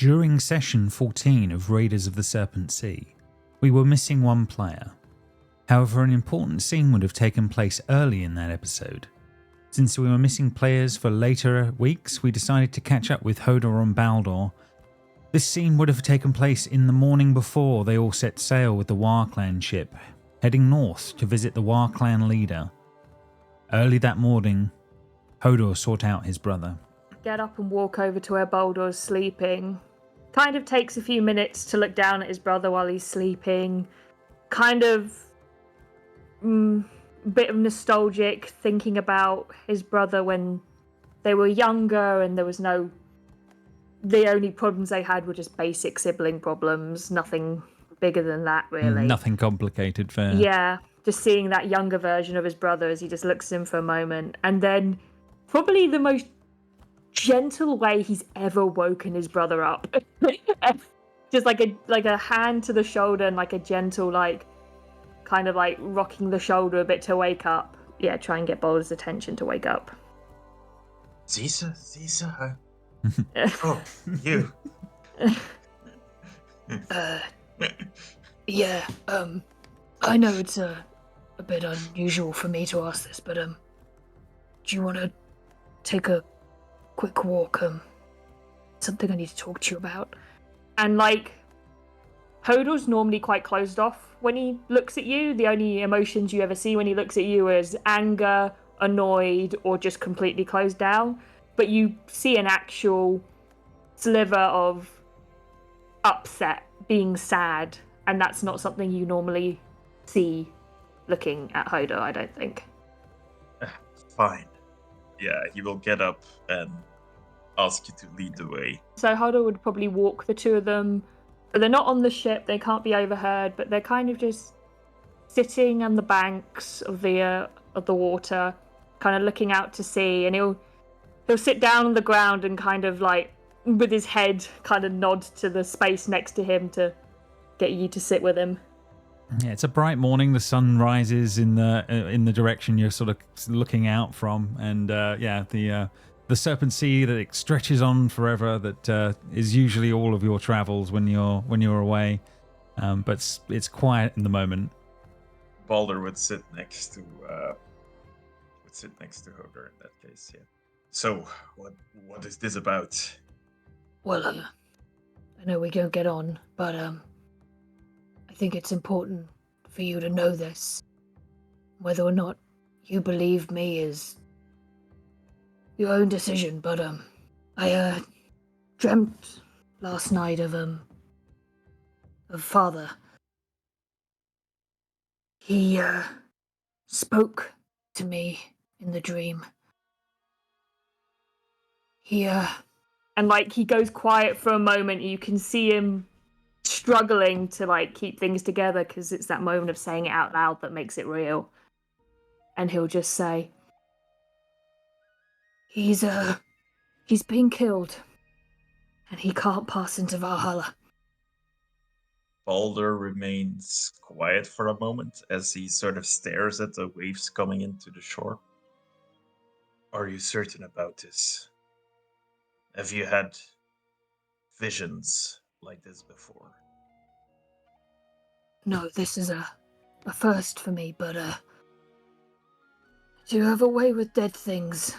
During session 14 of Raiders of the Serpent Sea, we were missing one player. However, an important scene would have taken place early in that episode. Since we were missing players for later weeks, we decided to catch up with Hodor and Baldor. This scene would have taken place in the morning before they all set sail with the Warclan ship, heading north to visit the Warclan leader. Early that morning, Hodor sought out his brother. Get up and walk over to where Baldor's sleeping. Kind of takes a few minutes to look down at his brother while he's sleeping. Kind of bit of nostalgic, thinking about his brother when they were younger and there was no... The only problems they had were just basic sibling problems. Nothing bigger than that, really. Nothing complicated, fair. Yeah, just seeing that younger version of his brother as he just looks at him for a moment. And then probably the most gentle way he's ever woken his brother up. Just like a hand to the shoulder and like a gentle, like, kind of like rocking the shoulder a bit to wake up. Yeah, try and get Baldur's attention to wake up. Zisa. Oh, you. Yeah, I know it's a bit unusual for me to ask this, but, do you want to take a quick walk? Something I need to talk to you about. And, like, Hodor's normally quite closed off when he looks at you. The only emotions you ever see when he looks at you is anger, annoyed, or just completely closed down. But you see an actual sliver of upset, being sad, and that's not something you normally see looking at Hodor, I don't think. Fine. Yeah, he will get up and ask you to lead the way. So Hodor would probably walk the two of them. They're not on the ship, they can't be overheard, but they're kind of just sitting on the banks of the water, kind of looking out to sea, and he'll sit down on the ground and kind of like, with his head, kind of nod to the space next to him to get you to sit with him. Yeah, it's a bright morning. The sun rises in the direction you're sort of looking out from, and the Serpent Sea that it stretches on forever. That is usually all of your travels when you're away, but it's quiet in the moment. Baldur would sit next to Hodor in that case. Yeah. So, what is this about? Well, I know we don't get on, but I think it's important for you to know this. Whether or not you believe me is your own decision, but I dreamt last night of Father. He spoke to me in the dream. And like he goes quiet for a moment. You can see him struggling to like keep things together because it's that moment of saying it out loud that makes it real. And he'll just say, He's been killed, and he can't pass into Valhalla. Baldur remains quiet for a moment as he sort of stares at the waves coming into the shore. Are you certain about this? Have you had visions like this before? No, this is a first for me, but I do have a way with dead things.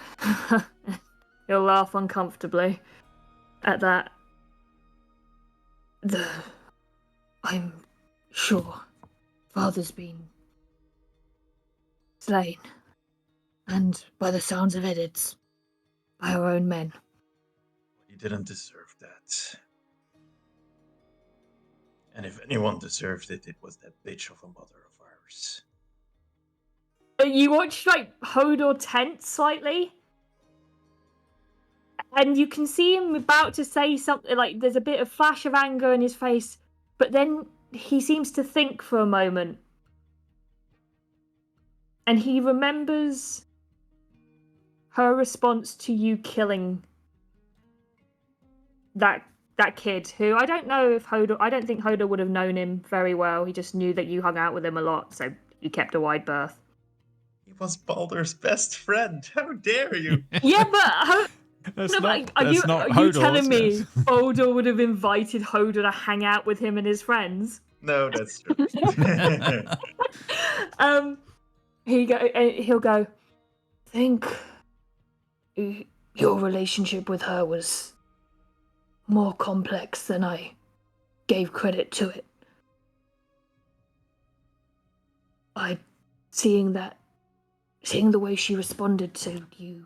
He'll laugh uncomfortably at that. I'm sure Father's been slain, and by the sounds of it, it's by our own men. He didn't deserve that. And if anyone deserved it, it was that bitch of a mother of ours. You watch like Hodor tense slightly, and you can see him about to say something. Like there's a bit of flash of anger in his face, but then he seems to think for a moment, and he remembers her response to you killing that kid, who I don't know if I don't think Hodor would have known him very well. He just knew that you hung out with him a lot, so he kept a wide berth. He was Baldur's best friend. How dare you? Yeah, but That's No, not. but That's not are you Hodor's, telling me yes. Baldor would have invited Hodor to hang out with him and his friends? No, that's true. He'll go. I think your relationship with her was more complex than I gave credit to it. Seeing the way she responded to you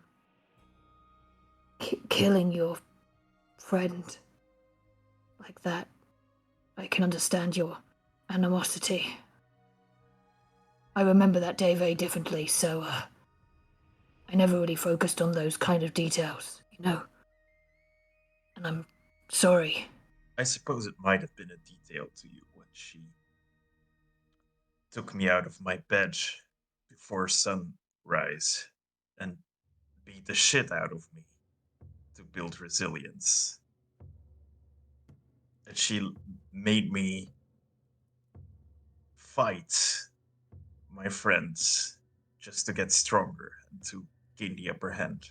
killing your friend like that, I can understand your animosity. I remember that day very differently, so I never really focused on those kind of details, you know. And I'm sorry. I suppose it might have been a detail to you when she took me out of my bed before sunrise and beat the shit out of me to build resilience. And she made me fight my friends just to get stronger and to gain the upper hand.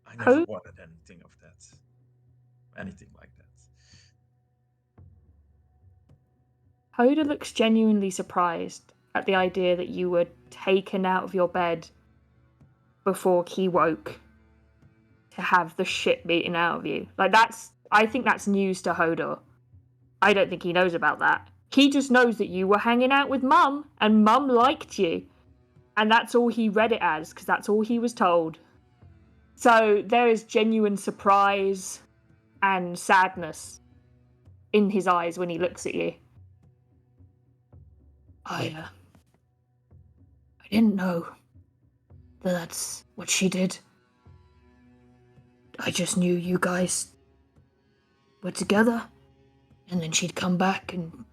I never Who- wanted anything of that. Anything like that. Hodor looks genuinely surprised at the idea that you were taken out of your bed before he woke to have the shit beaten out of you. Like, I think that's news to Hodor. I don't think he knows about that. He just knows that you were hanging out with Mum and Mum liked you. And that's all he read it as, because that's all he was told. So there is genuine surprise and sadness in his eyes when he looks at you. I didn't know that that's what she did. I just knew you guys were together, and then she'd come back and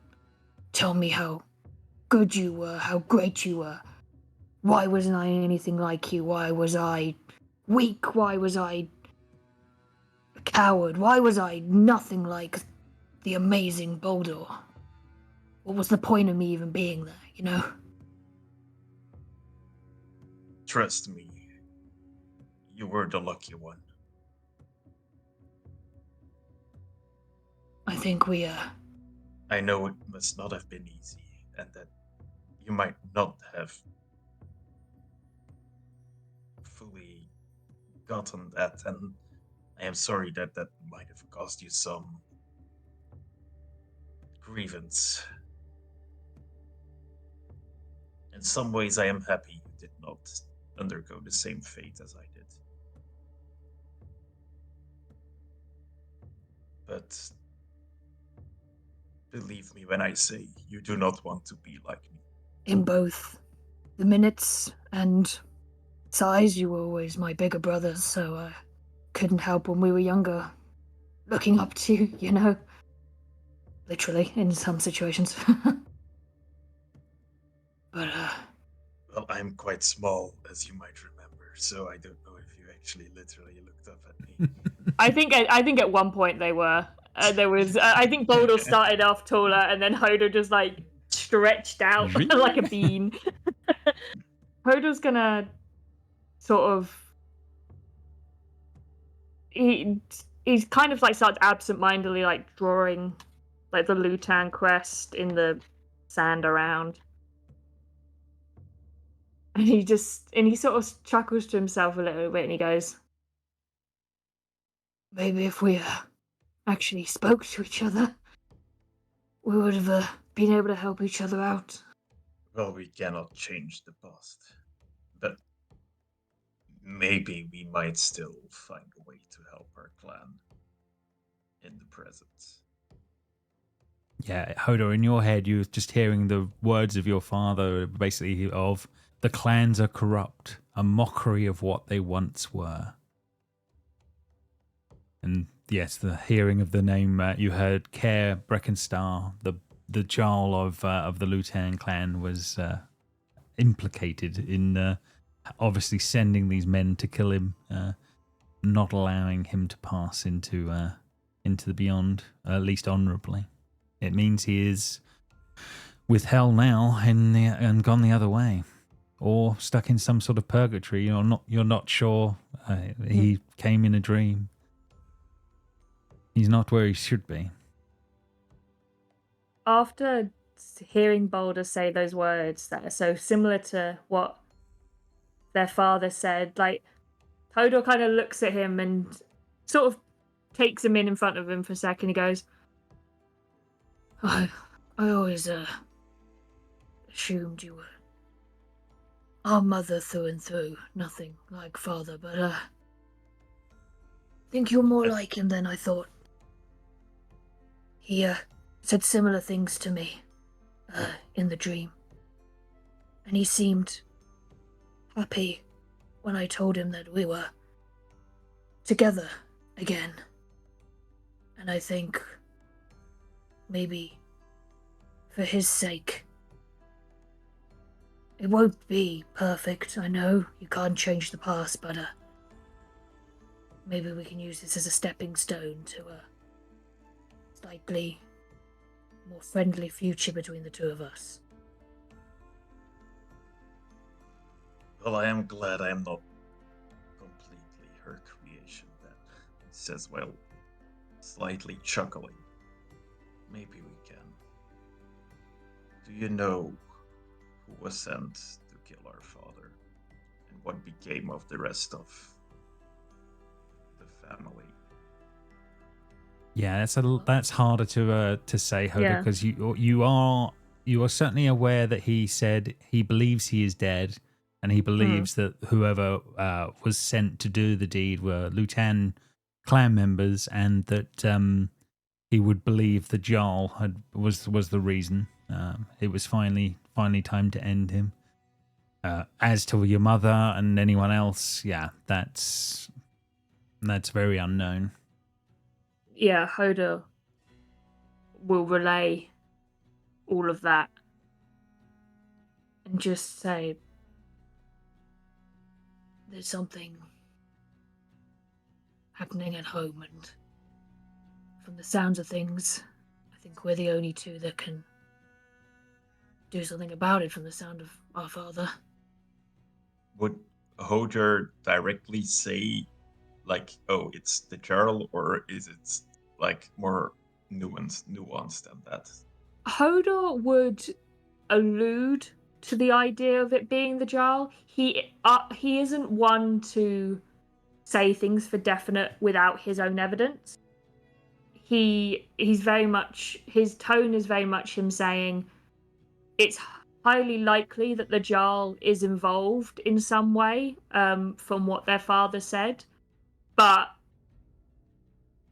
tell me how good you were, how great you were. Why wasn't I anything like you? Why was I weak? Why was I a coward? Why was I nothing like the amazing Baldor? What was the point of me even being there, you know? Trust me, you were the lucky one. I think I know it must not have been easy, and that you might not have fully gotten that, and I am sorry that that might have caused you some grievance. In some ways, I am happy you did not undergo the same fate as I did. But believe me when I say you do not want to be like me. in both the minutes and size, you were always my bigger brother, so I couldn't help when we were younger looking up to you, you know? Literally, in some situations. But, Well, I'm quite small, as you might remember, so I don't know if you actually literally looked up at me. I think at one point they were. There was. I think Baldor started off taller, and then Hodor just like stretched out like a bean. Hodor's gonna sort of. He's kind of like starts absentmindedly like drawing like the Lutan crest in the sand around. And he sort of chuckles to himself a little bit and he goes, maybe if we actually spoke to each other, we would have been able to help each other out. Well, we cannot change the past, but maybe we might still find a way to help our clan in the present. Yeah, Hodor, in your head, you're just hearing the words of your father, basically of the clans are corrupt, a mockery of what they once were. And yes, the hearing of the name, you heard Care Breckenstar, the Jarl of the Lutan clan, was implicated in obviously sending these men to kill him, not allowing him to pass into the beyond, at least honourably. It means he is with hell now and gone the other way. or stuck in some sort of purgatory. You're not sure. He came in a dream. He's not where he should be. After hearing Baldur say those words that are so similar to what their father said, like, Hodor kind of looks at him and sort of takes him in front of him for a second. He goes, I always assumed you were our mother through and through. Nothing like father, but I think you're more like him than I thought. He said similar things to me in the dream, and he seemed happy when I told him that we were together again. And I think maybe for his sake, it won't be perfect. I know you can't change the past, but maybe we can use this as a stepping stone to a slightly more friendly future between the two of us. Well, I am glad I am not completely her creation then, he says, while slightly chuckling. Maybe we can. Do you know who was sent to kill our father, and what became of the rest of the family? Yeah, that's harder to say, Hodor, Yeah. because you are certainly aware that he said he believes he is dead, and he believes that whoever was sent to do the deed were Lutan clan members, and that he would believe the Jarl was the reason. It was finally time to end him. As to your mother and anyone else, yeah, that's very unknown. yeah, Hodor will relay all of that and just say, There's something happening at home, and from the sounds of things, I think we're the only two that can do something about it from the sound of our father. Would Hodor directly say, like, oh, it's the Jarl, or is it like more nuanced than that? Hodor would allude to the idea of it being the Jarl. He isn't one to say things for definite without his own evidence. He's very much, his tone is very much him saying it's highly likely that the Jarl is involved in some way, from what their father said, but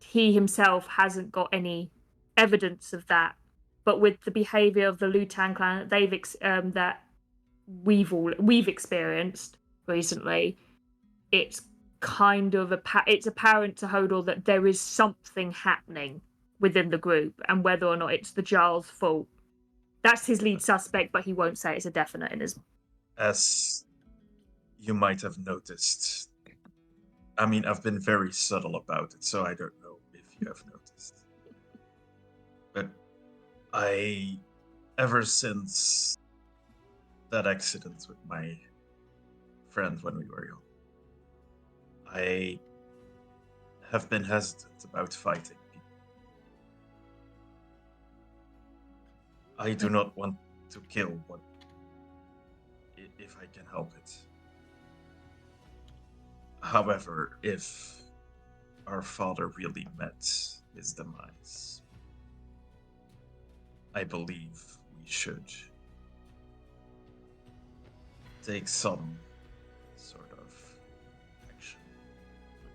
he himself hasn't got any evidence of that. But with the behavior of the Lutan clan that we've experienced recently, it's kind of it's apparent to Hodor that there is something happening within the group, and whether or not it's the Jarl's fault, that's his lead suspect, but he won't say it's a definite in his. As you might have noticed, I mean, I've been very subtle about it, so I don't know if you have noticed. But ever since that accident with my friend when we were young, I have been hesitant about fighting people. I do not want to kill one if I can help it. However, if our father really met his demise, I believe we should take some sort of action.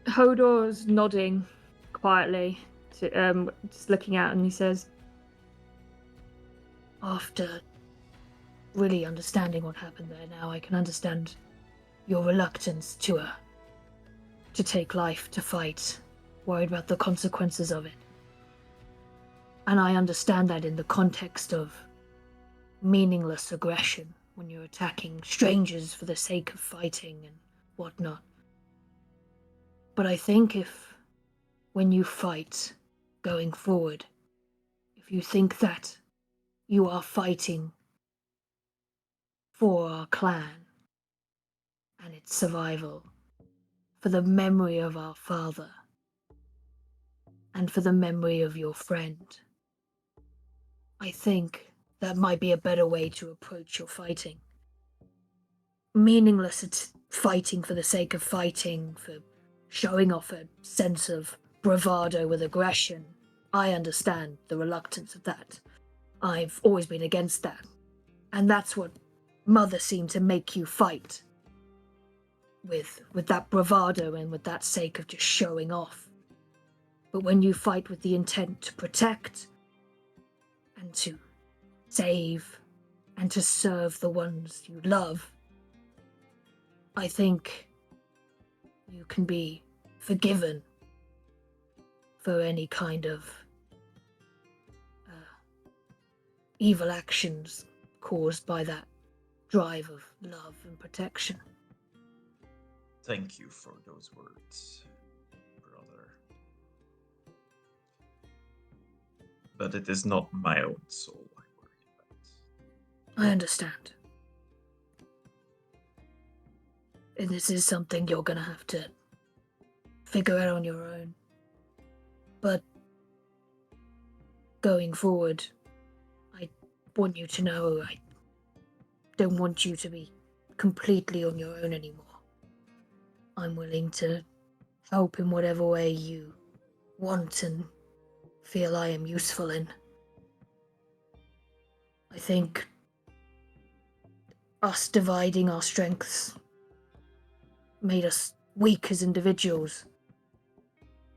Hodor's nodding quietly, just looking out, and he says, After really understanding what happened there now, I can understand your reluctance to take life, to fight, worried about the consequences of it. And I understand that in the context of meaningless aggression, when you're attacking strangers for the sake of fighting and whatnot. But I think when you fight going forward, if you think that you are fighting for our clan, and its survival, for the memory of our father, and for the memory of your friend. I think that might be a better way to approach your fighting. Meaningless it's fighting for the sake of fighting, for showing off a sense of bravado with aggression. I understand the reluctance of that. I've always been against that. And that's what Mother seemed to make you fight. With that bravado and with that sake of just showing off. But when you fight with the intent to protect and to save and to serve the ones you love, I think you can be forgiven for any kind of evil actions caused by that drive of love and protection. Thank you for those words, brother. But it is not my own soul I worry about. I understand. And this is something you're gonna have to figure out on your own. But going forward, I want you to know I don't want you to be completely on your own anymore. I'm willing to help in whatever way you want and feel I am useful in. I think us dividing our strengths made us weak as individuals.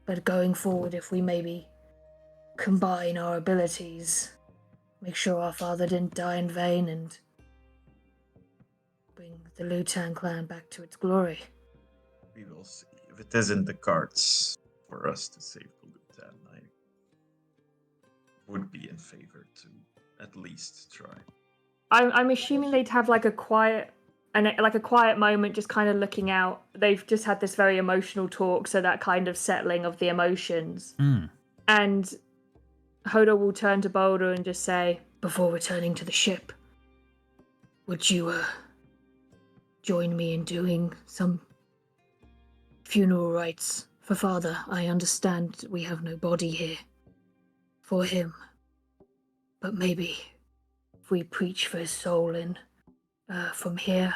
But going forward, if we maybe combine our abilities, make sure our father didn't die in vain, and bring the Lutan clan back to its glory. We will see. If it is in the cards for us to save the Lutan, I would be in favor to at least try. I'm assuming they'd have like a quiet moment, just kind of looking out. They've just had this very emotional talk, so that kind of settling of the emotions. And Hodor will turn to Baldor and just say, before returning to the ship, would you join me in doing some funeral rites for Father? I understand we have no body here for him, but maybe if we preach for his soul and from here,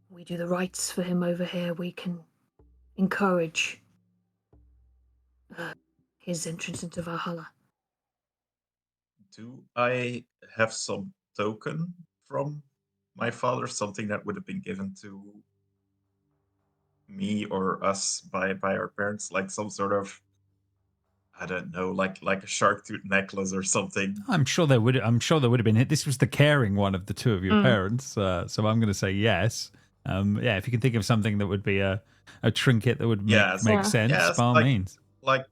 we do the rites for him over here, we can encourage his entrance into Valhalla. Do I have some token from my father, something that would have been given to me or us by our parents, like some sort of, I don't know, like a shark tooth necklace or something? I'm sure there would have been. This was the caring one of the two of your parents, so I'm going to say yes. Yeah, if you can think of something that would be a trinket that would make sense, by all means. Like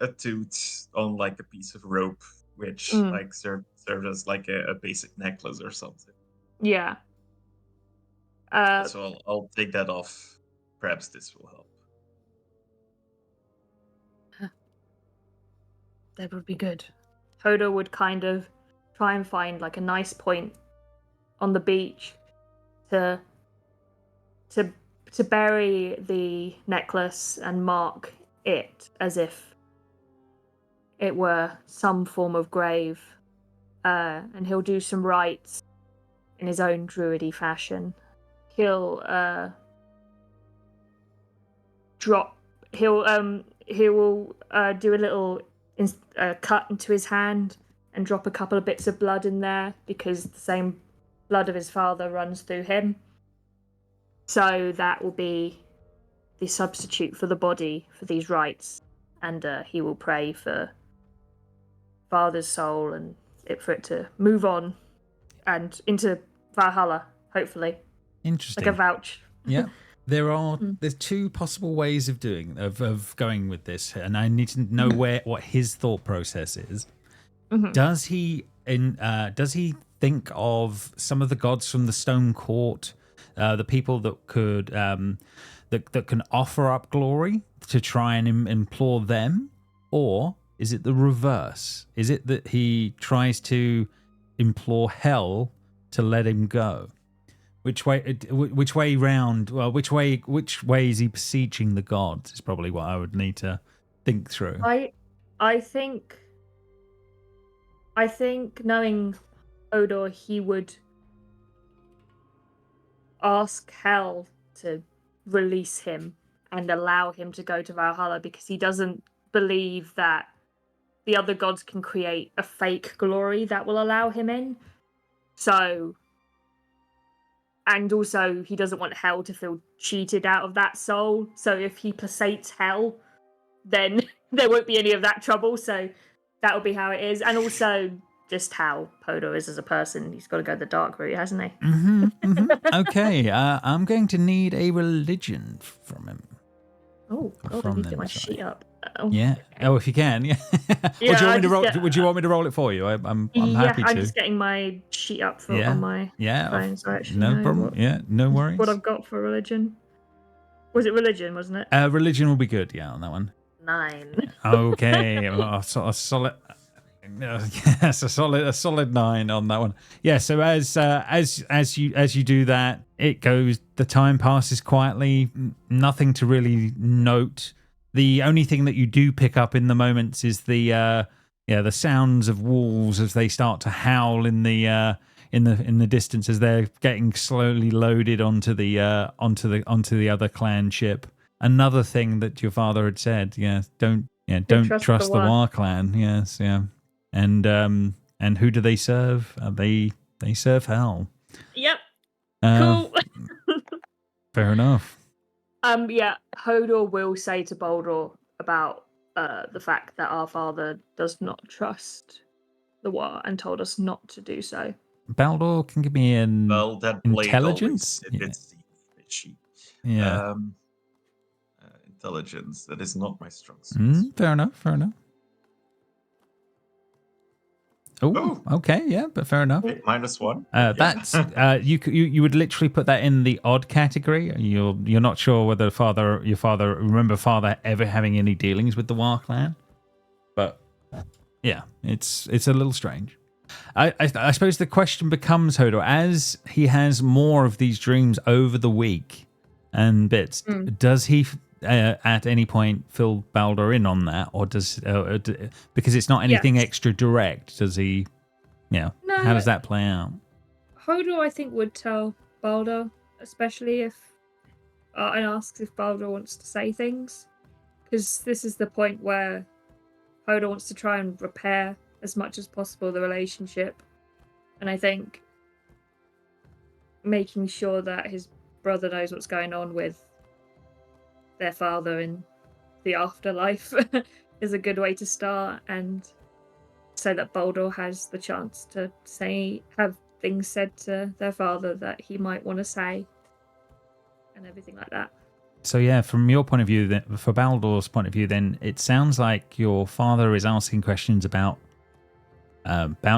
a tooth on like a piece of rope, which like served as like a basic necklace or something. yeah. So I'll take that off. Perhaps this will help. That would be good. Hodor would kind of try and find like a nice point on the beach to bury the necklace and mark it as if it were some form of grave. And he'll do some rites in his own druidy fashion. He'll he will do a little cut into his hand and drop a couple of bits of blood in there, because the same blood of his father runs through him. So that will be the substitute for the body for these rites, and he will pray for father's soul and for it to move on and into Valhalla, hopefully. Interesting. Like a vouch. Yeah. There's two possible ways of going with this, and I need to know what his thought process is. Mm-hmm. Does he think of some of the gods from the Stone Court, the people that could that can offer up glory, to try and implore them, or is it the reverse? Is it that he tries to implore hell to let him go? Which way round? Well, which way is he beseeching the gods? Is probably what I would need to think through. I think knowing Hodor, he would ask Hel to release him and allow him to go to Valhalla because he doesn't believe that the other gods can create a fake glory that will allow him in. So, and also he doesn't want Hel to feel cheated out of that soul. So if he placates Hel, then there won't be any of that trouble. So that'll be how it is. And also just how Hodor is as a person. He's got to go the dark route, hasn't he? Okay, I'm going to need a religion from him. Oh, God, I need to get my sheet up. Oh. Yeah. Oh, if you can. Yeah. Yeah, Would you want me to roll it for you? I'm happy to. I'm just getting my sheet up on my phone, so I actually no know problem. Yeah, no worries. What I've got for religion. Was it religion, wasn't it? Religion will be good, yeah, on that one. 9. Okay. a solid. Yes, a solid 9 on that one. Yeah. So as you do that, it goes. The time passes quietly. Nothing to really note. The only thing that you do pick up in the moments is the sounds of wolves as they start to howl in the distance as they're getting slowly loaded onto the other clan ship. Another thing that your father had said, don't trust the War clan. Yes, yeah. And who do they serve? They serve Hel. Yep. Cool. Fair enough. Hodor will say to Baldor about the fact that our father does not trust the War and told us not to do so. Baldor can give me an intelligence. Intelligence. That is not my strong suit. Fair enough. Oh, okay, yeah, but fair enough. -1. That's you would literally put that in the odd category. You're not sure whether your father ever having any dealings with the War clan, but yeah, it's a little strange. I suppose the question becomes, Hodor, as he has more of these dreams over the week and bits, does he at any point fill Baldor in on that, or does because it's not anything extra direct? Does he? Yeah. No, how does that play out? Hodor, I think, would tell Baldor, especially if and asks if Baldor wants to say things, because this is the point where Hodor wants to try and repair as much as possible the relationship, and I think making sure that his brother knows what's going on with their father in the afterlife is a good way to start, and so that Baldor has the chance to have things said to their father that he might want to say, and everything like that. So yeah, from your point of view, then, for Baldor's point of view, then it sounds like your father is asking questions about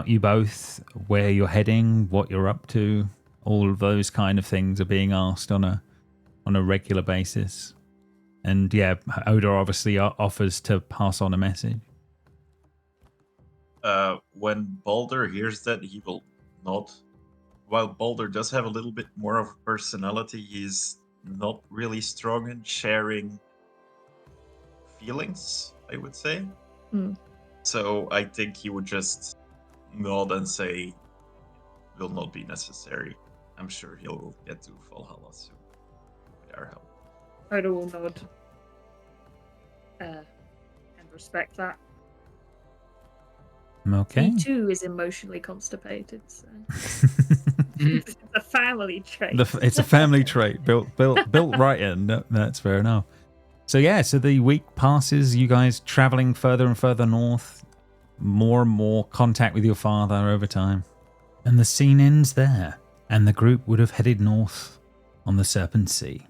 you both, where you're heading, what you're up to, all of those kind of things are being asked on a regular basis. And yeah, Hodor obviously offers to pass on a message. When Baldor hears that, he will not. While Baldor does have a little bit more of a personality, he's not really strong in sharing feelings, I would say. So I think he would just nod and say, will not be necessary. I'm sure he'll get to Valhalla soon with our help. Hodor will nod and respect that. Okay. He too is emotionally constipated, so it's a family trait. It's a family trait built right in. That's fair enough. So yeah, so the week passes. You guys traveling further and further north, more and more contact with your father over time, and the scene ends there. And the group would have headed north on the Serpent Sea.